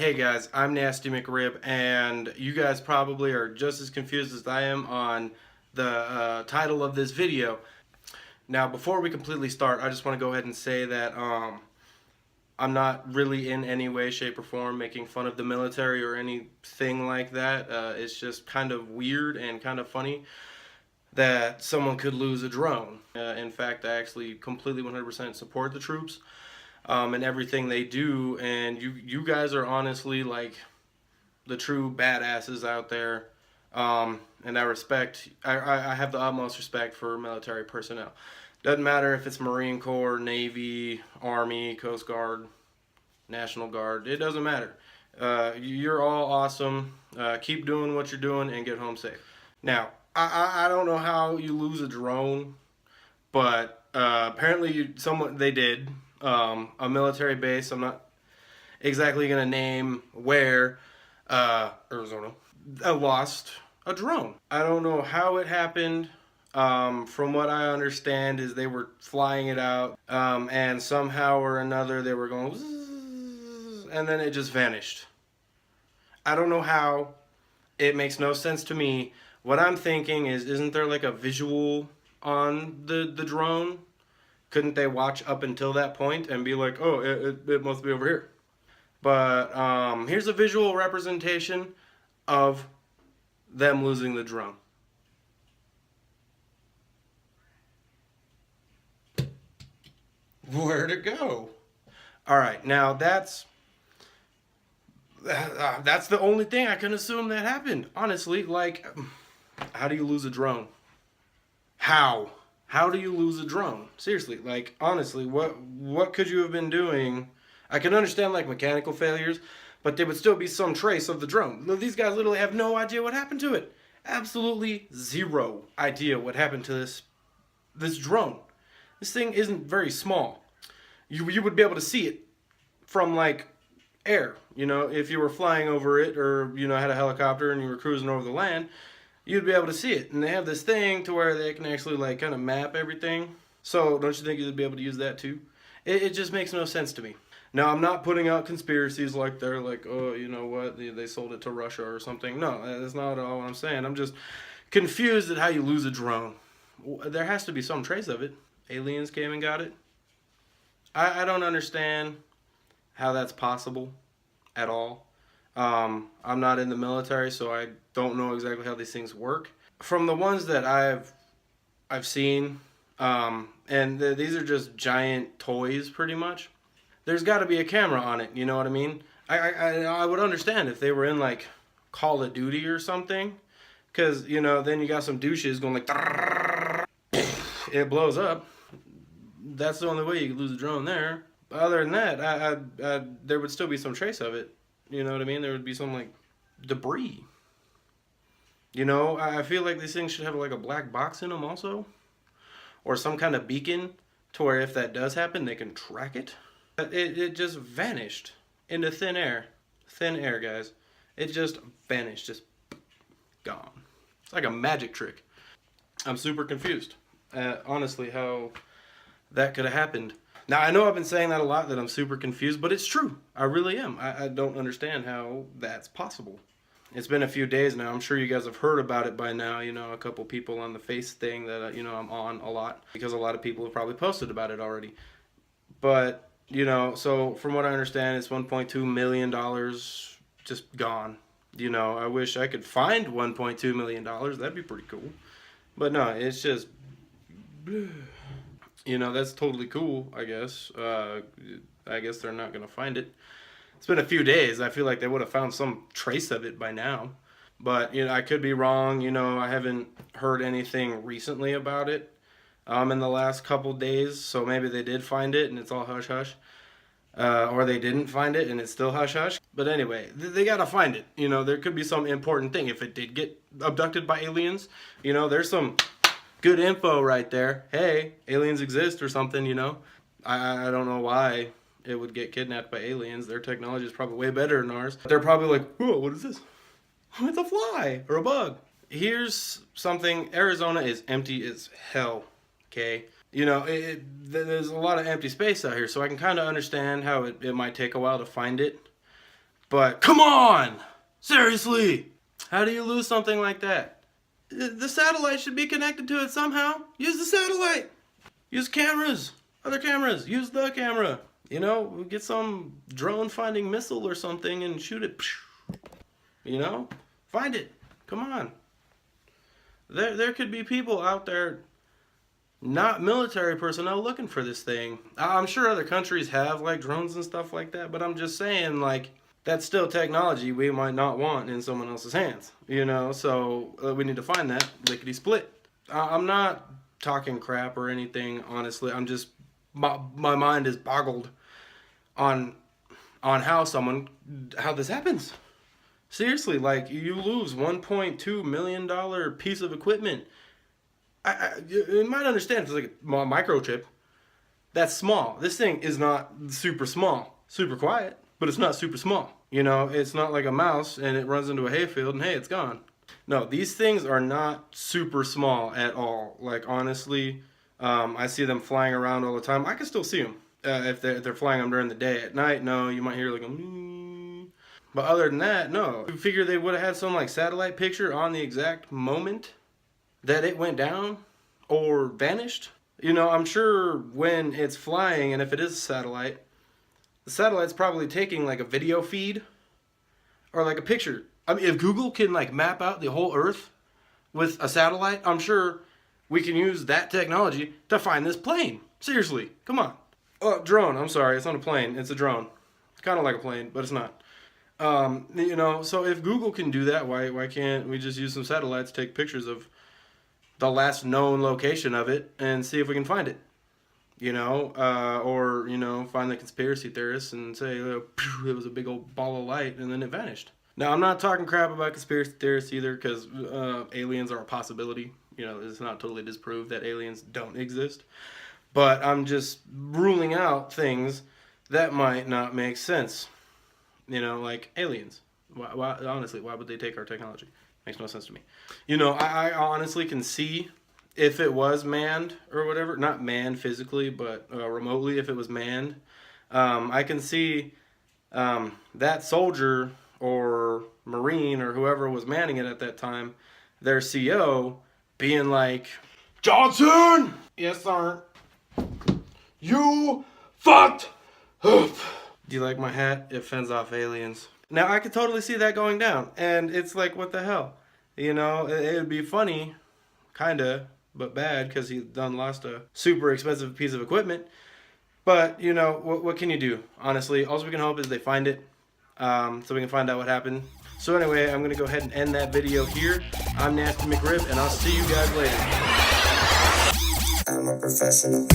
Hey guys, I'm Nasty McRib, and you guys probably are just as confused as I am on the title of this video. Now, before we completely start, I just want to go ahead and say that I'm not really in any way, shape, or form making fun of the military or anything like that. It's just kind of weird and kind of funny that someone could lose a drone. In fact, I actually completely 100% support the troops and everything they do, and you guys are honestly like the true badasses out there. And I have the utmost respect for military personnel. Doesn't matter if it's Marine Corps, Navy, Army, Coast Guard, National Guard. It doesn't matter. You're all awesome. Keep doing what you're doing and get home safe. Now, I don't know how you lose a drone, but apparently they did. A military base. I'm not exactly gonna name where. Arizona. Lost a drone. I don't know how it happened. From what I understand, is they were flying it out, and somehow or another they were going, and then it just vanished. I don't know how. It makes no sense to me. What I'm thinking is, isn't there like a visual on the drone? Couldn't they watch up until that point and be like, oh, it must be over here? But here's a visual representation of them losing the drone. Where'd it go? All right, now that's the only thing I can assume that happened. Honestly, like, how do you lose a drone? How? How do you lose a drone? Seriously, like, honestly, what could you have been doing? I can understand like mechanical failures, but there would still be some trace of the drone. These guys literally have no idea what happened to it. Absolutely zero idea what happened to this drone. This thing isn't very small. You would be able to see it from like air. You know, if you were flying over it, or had a helicopter and you were cruising over the land, you'd be able to see it. And they have this thing to where they can actually like kind of map everything. So don't you think you'd be able to use that too? It just makes no sense to me. Now, I'm not putting out conspiracies like they're like, oh, you know what, they sold it to Russia or something. No, that's not all what I'm saying. I'm just confused at how you lose a drone. There has to be some trace of it. Aliens came and got it. I don't understand how that's possible at all. I'm not in the military, so I don't know exactly how these things work. From the ones that I've seen, these are just giant toys, pretty much. There's got to be a camera on it. You know what I mean? I would understand if they were in like Call of Duty or something, because then you got some douches going like it blows up. That's the only way you could lose a drone there. But other than that, there would still be some trace of it. You know what I mean? There would be some like debris. I feel like these things should have like a black box in them also, or some kind of beacon to where if that does happen, they can track it. It just vanished into thin air. Thin air, guys. It just vanished, just gone. It's like a magic trick. I'm super confused, honestly, how that could have happened. Now, I know I've been saying that a lot, that I'm super confused, but it's true. I really am. I don't understand how that's possible. It's been a few days now. I'm sure you guys have heard about it by now. A couple people on the Face thing that, I'm on a lot, because a lot of people have probably posted about it already. But, so from what I understand, it's $1.2 million just gone. I wish I could find $1.2 million. That'd be pretty cool. But no, it's just... that's totally cool, I guess. I guess they're not going to find it. It's been a few days. I feel like they would have found some trace of it by now. But, I could be wrong. I haven't heard anything recently about it in the last couple days. So maybe they did find it and it's all hush-hush. Or they didn't find it and it's still hush-hush. But anyway, they got to find it. There could be some important thing. If it did get abducted by aliens, there's some... good info right there. Hey, aliens exist or something, I don't know why it would get kidnapped by aliens. Their technology is probably way better than ours. They're probably like, whoa, what is this? It's a fly or a bug. Here's something. Arizona is empty as hell, okay? There's a lot of empty space out here, so I can kind of understand how it might take a while to find it. But come on! Seriously! How do you lose something like that? The satellite should be connected to it somehow. Use the satellite! Use cameras! Other cameras! Use the camera! You know, get some drone finding missile or something and shoot it. You know? Find it! Come on. There could be people out there, not military personnel, looking for this thing. I'm sure other countries have like drones and stuff like that, but I'm just saying, like, that's still technology we might not want in someone else's hands, you know? So we need to find that lickety split. I'm not talking crap or anything, honestly. I'm just, my mind is boggled on how this happens. Seriously, like, you lose $1.2 million piece of equipment. You might understand if it's like a microchip. That's small. This thing is not super small. Super quiet, but it's not super small. You know, it's not like a mouse and it runs into a hayfield and hey, it's gone. No, these things are not super small at all. Like, honestly, I see them flying around all the time. I can still see them if they're flying them during the day. At night, no, you might hear like a... But other than that, no. You figure they would have had some like satellite picture on the exact moment that it went down or vanished. You know, I'm sure when it's flying, and if it is a satellite, the satellite's probably taking like a video feed or like a picture. I mean, if Google can like map out the whole Earth with a satellite, I'm sure we can use that technology to find this plane. Seriously, come on. Oh, drone. I'm sorry, it's not a plane. It's a drone. It's kind of like a plane, but it's not. You know, so if Google can do that, why can't we just use some satellites to take pictures of the last known location of it and see if we can find it? You know, or, you know, find the conspiracy theorists and say, oh, it was a big old ball of light and then it vanished. Now, I'm not talking crap about conspiracy theorists either, because aliens are a possibility. You know, it's not totally disproved that aliens don't exist. But I'm just ruling out things that might not make sense. You know, like aliens. Why, honestly, why would they take our technology? Makes no sense to me. You know, I honestly can see if it was manned or whatever. Not manned physically, but remotely if it was manned. I can see that soldier or Marine or whoever was manning it at that time, their CO, being like, Johnson! Yes, sir. You fucked up. Do you like my hat? It fends off aliens. Now, I could totally see that going down. And it's like, what the hell? You know, it would be funny, kinda, but bad, because he done lost a super expensive piece of equipment. But, you know, what can you do? Honestly, all we can hope is they find it, so we can find out what happened. So anyway, I'm going to go ahead and end that video here. I'm Nasty McRib, and I'll see you guys later. I'm a professional.